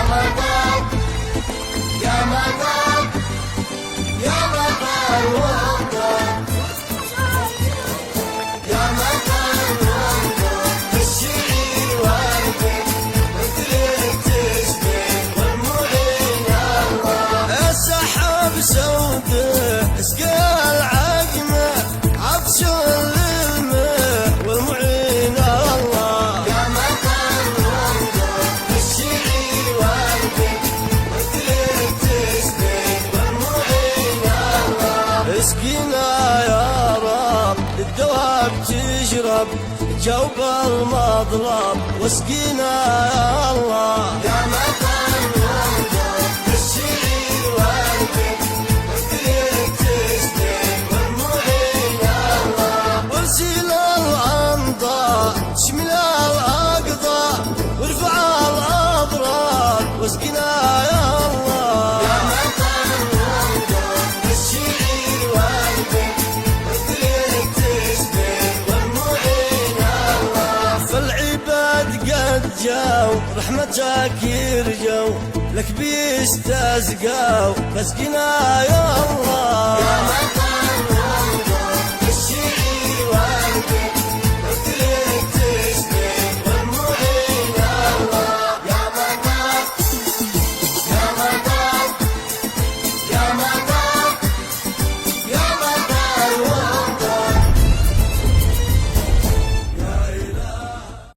مطر يا مطر يا مطر وانظر يا مطر وانظر الشعير وردك مثلك تشبه والمعين الله السحاب سودة اسقى العقمة عطش للماء والمعين الله يا مطر وانظر الشعير وردك مثلك تشبه والمعين الله اسقينا يا رب الدواب تشرب جوب المظلم واسقينا يا الله يا مطر وانظر الشعير وردك مثلك تشبه والمعين الله وارسل الأمطار تشمل الأقطار وارفع الأضرار واسقنا يا الله يا مطر وانظر الشعير وردك مثلك تشبه والمعين الله فالعباد قد جاو رحمتك يرجو لك بيستسقاو فاسقنا يا الله يا مطر